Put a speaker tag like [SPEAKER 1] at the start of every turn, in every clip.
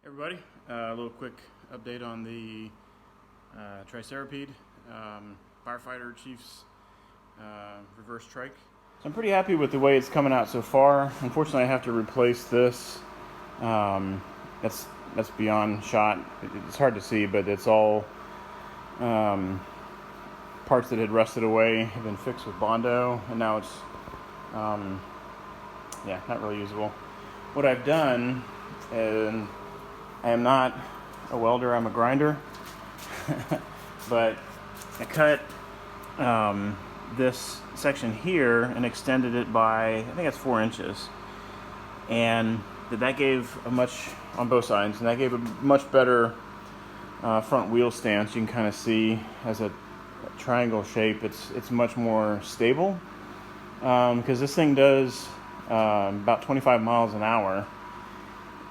[SPEAKER 1] Everybody, a little quick update on the Tricerepede Firefighter Chief's reverse trike. So I'm pretty happy with the way it's coming out so far. Unfortunately, I have to replace this. That's beyond shot. It's hard to see, but it's all parts that had rusted away have been fixed with Bondo, and now it's not really usable. What I've done, and I am not a welder, I'm a grinder, but I cut this section here and extended it by, I think that's 4 inches, and that gave a much, on both sides, and that gave a much better front wheel stance. You can kind of see as a triangle shape, it's much more stable, because this thing does about 25 miles an hour,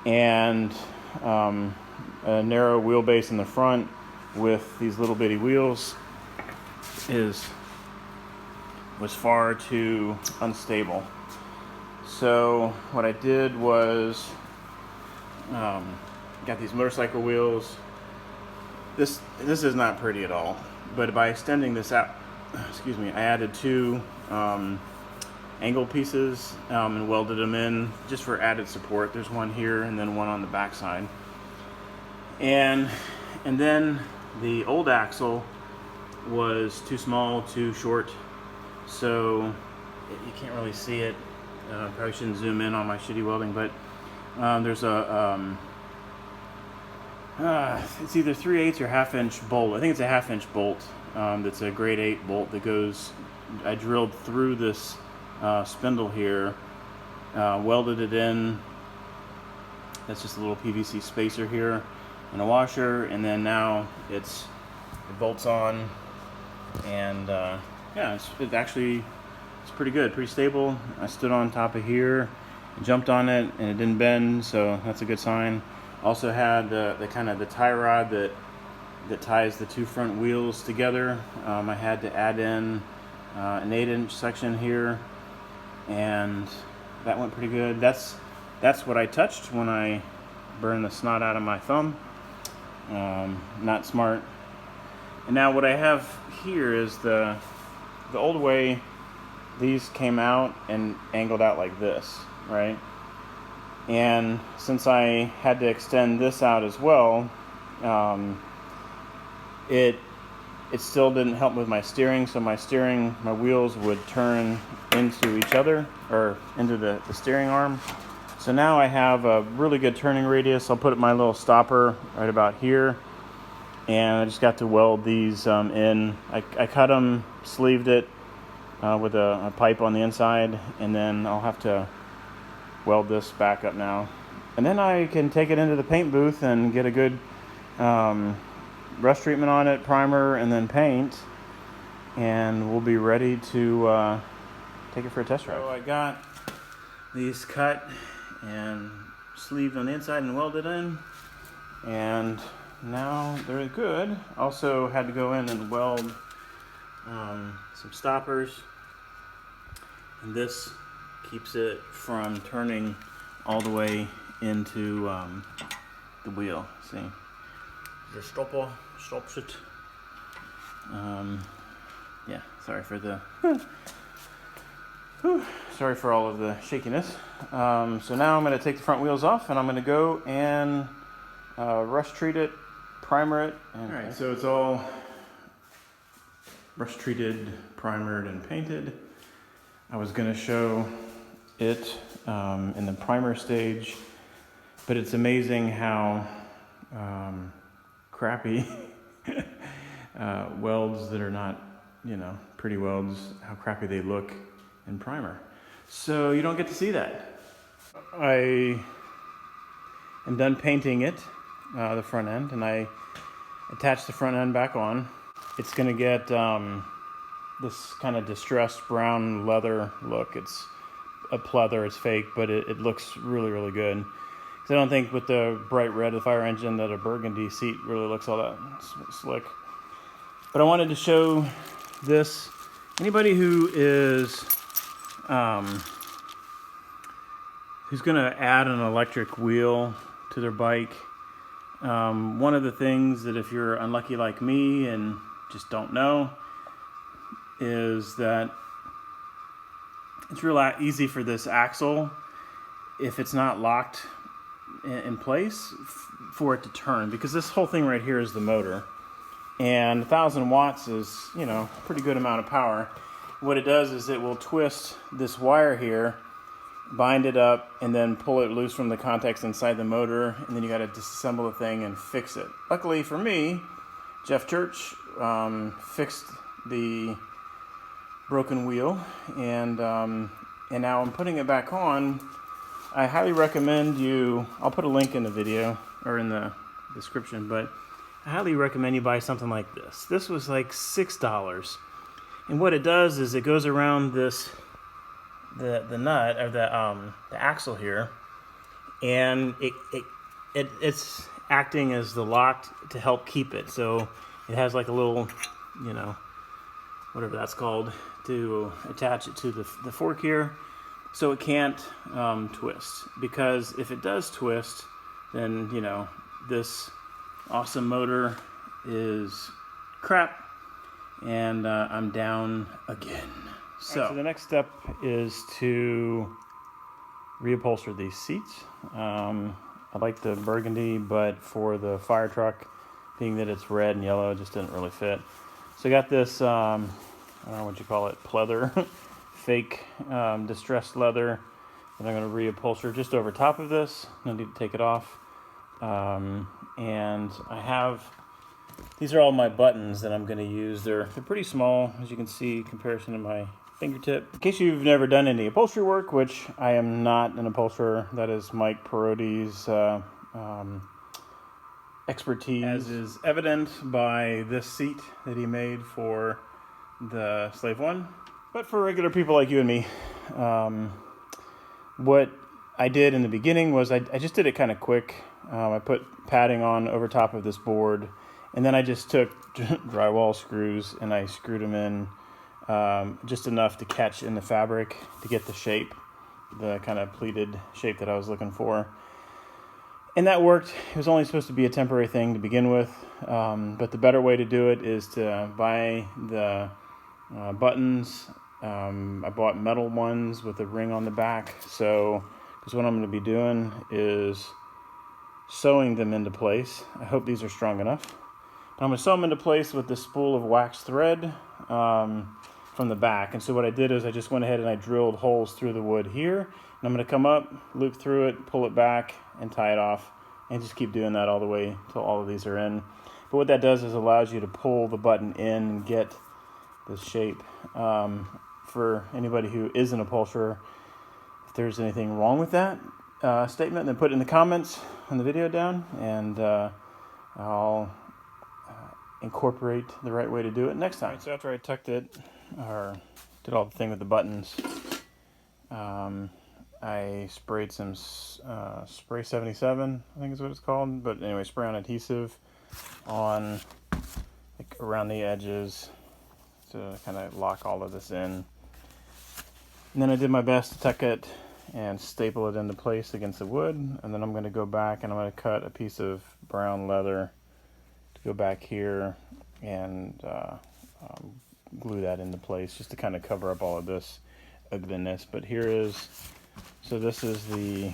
[SPEAKER 1] and a narrow wheelbase in the front with these little bitty wheels was far too unstable. So what I did was got these motorcycle wheels. This is not pretty at all, but by extending this out, I added 2 angle pieces and welded them in just for added support. There's one here and then one on the back side. And then the old axle was too small, too short, so you can't really see it. Probably shouldn't zoom in on my shitty welding, but there's a it's either 3/8 or 1/2 inch bolt. I think it's a 1/2 inch bolt. That's a grade 8 bolt that goes. I drilled through this spindle here, welded it in. That's just a little PVC spacer here and a washer, and then now it bolts on, and it's pretty good, pretty stable. I stood on top of here, jumped on it, and it didn't bend, so that's a good sign. Also had the kind of the tie rod that ties the 2 front wheels together. I had to add in an 8-inch section here, and that went pretty good. That's what I touched when I burned the snot out of my thumb. Not smart. And now what I have here is the old way. These came out and angled out like this, right? And since I had to extend this out as well, it still didn't help with my steering. So my wheels would turn into each other, or into the steering arm. So now I have a really good turning radius. I'll put my little stopper right about here, and I just got to weld these in. I cut them, sleeved it with a pipe on the inside, and then I'll have to weld this back up now. And then I can take it into the paint booth and get a good rust treatment on it, primer, and then paint, and we'll be ready to take it for a test drive. So I got these cut and sleeved on the inside and welded in, and now they're good. Also had to go in and weld some stoppers, and this keeps it from turning all the way into the wheel. See, the stopper stops it. Sorry for the sorry for all of the shakiness. So now I'm going to take the front wheels off, and I'm going to go and rust treat it, primer it. All right, so it's all rust treated, primered, and painted. I was going to show it in the primer stage, but it's amazing how crappy welds that are not, pretty welds, how crappy they look in primer. So you don't get to see that. I am done painting it, the front end, and I attached the front end back on. It's going to get this kind of distressed brown leather look. It's a pleather, it's fake, but it looks really, really good. Because I don't think with the bright red of the fire engine that a burgundy seat really looks all that slick. But I wanted to show this. Anybody who is who's going to add an electric wheel to their bike One of the things that if you're unlucky like me and just don't know is that it's real easy for this axle, if it's not locked in place, for it to turn, because this whole thing right here is the motor, and 1,000 watts is, you know, a pretty good amount of power. What it does is it will twist this wire here, bind it up, and then pull it loose from the contacts inside the motor, and then you got to disassemble the thing and fix it. Luckily for me, Jeff Church fixed the broken wheel, and now I'm putting it back on. I highly recommend you, I'll put a link in the video or in the description, but I highly recommend you buy something like this. This was like $6, and what it does is it goes around this the nut, or the axle here, and it's acting as the lock to help keep it. So it has like a little, you know, whatever that's called, to attach it to the fork here, so it can't twist. Because if it does twist, then, you know, this awesome motor is crap, and I'm down again. So the next step is to reupholster these seats. I like the burgundy, but for the fire truck, being that it's red and yellow, it just didn't really fit. So I got this, I don't know what you call it, pleather, fake distressed leather that I'm going to reupholster just over top of this. No need to take it off. And I have, these are all my buttons that I'm going to use. They're pretty small, as you can see, in comparison to my fingertip. In case you've never done any upholstery work, which I am not an upholsterer, that is Mike Perotti's expertise, as is evident by this seat that he made for the Slave One. But for regular people like you and me, what I did in the beginning was I just did it kind of quick. I put padding on over top of this board, and then I just took drywall screws and I screwed them in just enough to catch in the fabric to get the shape, the kind of pleated shape that I was looking for. And that worked. It was only supposed to be a temporary thing to begin with, but the better way to do it is to buy the buttons. I bought metal ones with a ring on the back, so because what I'm going to be doing is sewing them into place. I hope these are strong enough. I'm going to sew them into place with this spool of wax thread from the back. And so what I did is I just went ahead and I drilled holes through the wood here. And I'm going to come up, loop through it, pull it back, and tie it off. And just keep doing that all the way until all of these are in. But what that does is allows you to pull the button in and get this shape. For anybody who is an upholsterer, if there's anything wrong with that statement, then put it in the comments on the video down, and I'll incorporate the right way to do it next time. Right, so after I tucked it, or did all the thing with the buttons, I sprayed some spray 77, I think is what it's called, but anyway, spray on adhesive on like around the edges to kind of lock all of this in. And then I did my best to tuck it and staple it into place against the wood, and then I'm going to go back and I'm going to cut a piece of brown leather to go back here and glue that into place just to kind of cover up all of this ugliness. But here is, so this is the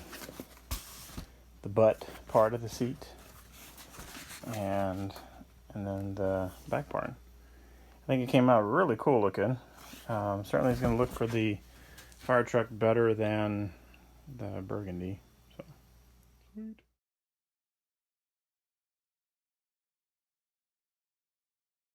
[SPEAKER 1] butt part of the seat, and then the back part. I think it came out really cool looking. Certainly it's going to look for the fire truck better than the burgundy. So sweet.